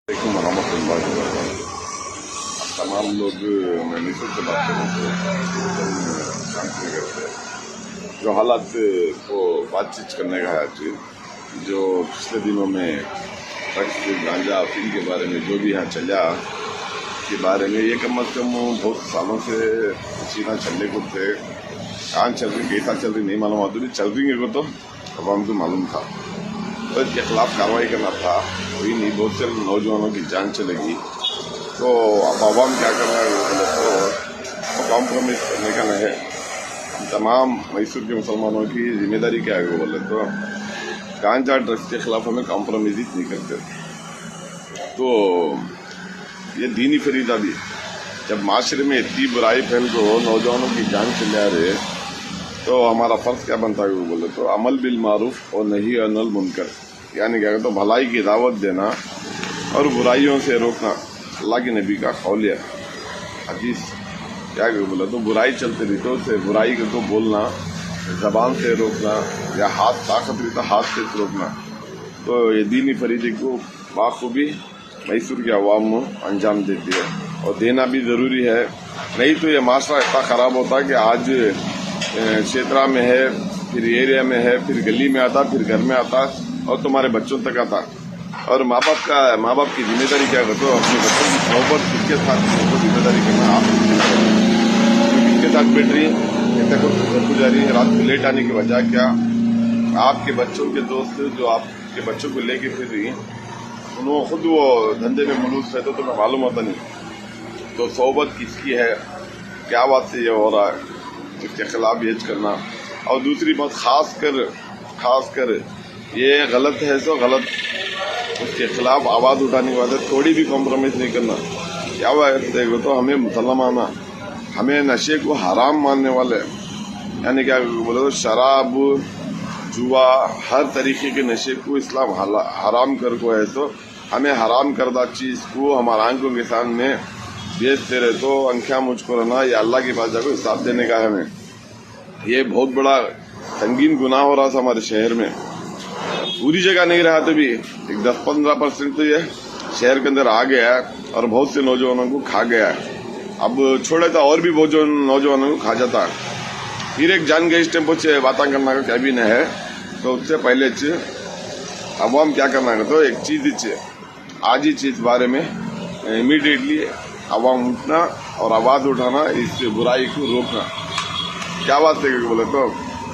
محمد اللہ تمام لوگ میں مصر سے بات کروں تو شانتی نگر سے جو حالات کو بات چیت کرنے کا ہے جو پچھلے دنوں میں ڈرگس گانجا افیم کے بارے میں جو بھی یہاں چلا کے بارے میں یہ کم از کم بہت سالوں سے چیزیں چلنے کو تھے کہاں چل رہی کیسا چل رہی نہیں معلوم آتی چل رہی ہے کو تو عوام کو معلوم تھا تو اس کے خلاف کارروائی کرنا تھا کوئی نہیں بہت سے نوجوانوں کی جان چلے گی تو اب عوام کیا کرنا ہے تو کمپرومائز کرنے کا نہیں ہے تمام میسور کے مسلمانوں کی ذمہ داری کیا ہے بولے تو گانجا ڈرگس کے خلاف ہمیں کمپرومائز نہیں کرتے تو یہ دینی فریضہ بھی جب معاشرے میں اتنی برائی پھیل کو نوجوانوں کی جان چلے آ رہے تو ہمارا فرض کیا بنتا ہے بولے تو عمل بالمعروف اور نہی عن المنکر یعنی کیا تو بھلائی کی دعوت دینا اور برائیوں سے روکنا اللہ کے نبی کا قول ہے حدیث کیا بولے تو برائی چلتے رہی تو اسے برائی کو تو بولنا زبان سے روکنا یا ہاتھ طاقت رہی تو ہاتھ سے روکنا تو یہ دینی فریضے کو بخوبی میسور کے عوام انجام دیتی ہے اور دینا بھی ضروری ہے نہیں تو یہ معاشرہ اتنا خراب ہوتا کہ آج چھیترا میں ہے پھر ایریا میں ہے پھر گلی میں آتا پھر گھر میں آتا اور تمہارے بچوں تک آتا اور ماں باپ کی ذمہ داری کیا کرتے ہو اپنے بچوں کی صحبت کس کے ساتھ ذمہ داری کرنا آپ کس کے ساتھ بیٹھ رہی ہے گھر کو جا رہی ہے رات کو لیٹ آنے کی وجہ کیا آپ کے بچوں کے دوست جو آپ کے بچوں کو لے کے پھر رہی ہیں انہوں خود وہ دھندے میں ملوث رہتے تو تمہیں معلوم ہوتا نہیں تو صحبت کس کی ہے کیا بات سے یہ ہو رہا ہے اس کے خلاف یہ کرنا اور دوسری بات خاص کر یہ غلط ہے سو غلط اس کے خلاف آواز اٹھانے کے بعد تھوڑی بھی کمپرومائز نہیں کرنا کیا ہوا ہے دیکھو تو ہمیں مسلمان ہمیں نشے کو حرام ماننے والے یعنی کیا بولے تو شراب جوا ہر طریقے کے نشے کو اسلام حرام کر کو ہے تو ہمیں حرام کردہ چیز کو ہمارے آنکھوں کے سامنے بیچتے رہے تو انکھیاں مجھ کو رہنا یہ اللہ کے پاس جا کو حساب دینے کا ہے ہمیں یہ بہت بڑا سنگین گناہ ہو رہا تھا ہمارے شہر میں پوری جگہ نہیں رہا تو بھی ایک 10-15% تو یہ شہر کے اندر آ گیا ہے اور بہت سے نوجوانوں کو کھا گیا ہے اب چھوڑے تو اور بھی بہت نوجوانوں کو کھا جاتا ہے پھر ایک جان گئے اس ٹائم پہ باتیں کرنا کا کیا بھی نہیں ہے تو اس سے پہلے عوام کیا کرنا ہے تو ایک چیز آج ہی چیز بارے میں امیڈیٹلی عوام اٹھنا اور آواز اٹھانا اس برائی کو روکنا کیا بات ہے بولے تو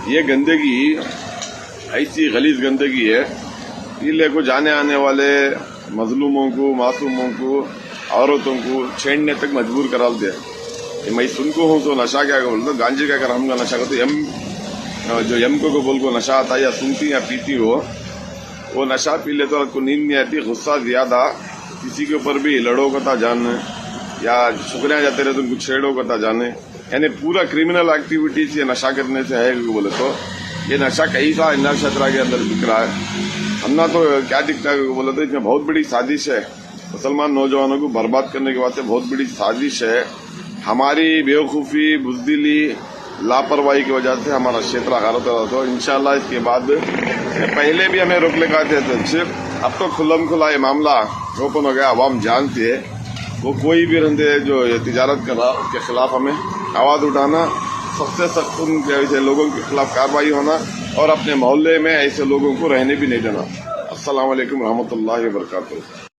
یہ گندگی ایسی غلیظ گندگی ہے یہ لے کو جانے آنے والے مظلوموں کو معصوموں کو عورتوں کو چھیڑنے تک مجبور کرا دیا میں سن کو ہوں تو نشہ کیا بولتا گانجے کا اگر ہم کا نشہ کرتے جو یم کو بول کو نشہ آتا یا سنتی یا پیتی ہو وہ نشہ پی لے تو آپ کو نیند نہیں آتی غصہ زیادہ کسی کے اوپر بھی لڑو کتا جاننے یا شکریہ جاتے رہے تو ان کو چھیڑو کتا جانے یعنی پورا کرمنل ایکٹیویٹیز یہ نشہ کرنے سے ہے بولے تو یہ نشہ کئی سا انڈیا شطرہ کے اندر دکھ رہا ہے ہم نہ تو کیا دکھتا ہے بولے تو اس میں بہت بڑی سازش ہے مسلمان نوجوانوں کو برباد کرنے کے واسطے بہت بڑی سازش ہے ہماری بیوقوفی بزدلی لاپرواہی کی وجہ سے ہمارا چھیترا غارت ہو تو انشاءاللہ اس کے بعد پہلے بھی ہمیں روکنے کا تھے اب تو کھلم کھلا یہ معاملہ اوپن ہو گیا عوام جانتے ہے وہ کوئی بھی رندے جو یہ تجارت کر رہا اس کے خلاف ہمیں آواز اٹھانا سب سے سخت ایسے لوگوں کے خلاف کارروائی ہونا اور اپنے محلے میں ایسے لوگوں کو رہنے بھی نہیں دینا السلام علیکم ورحمۃ اللہ وبرکاتہ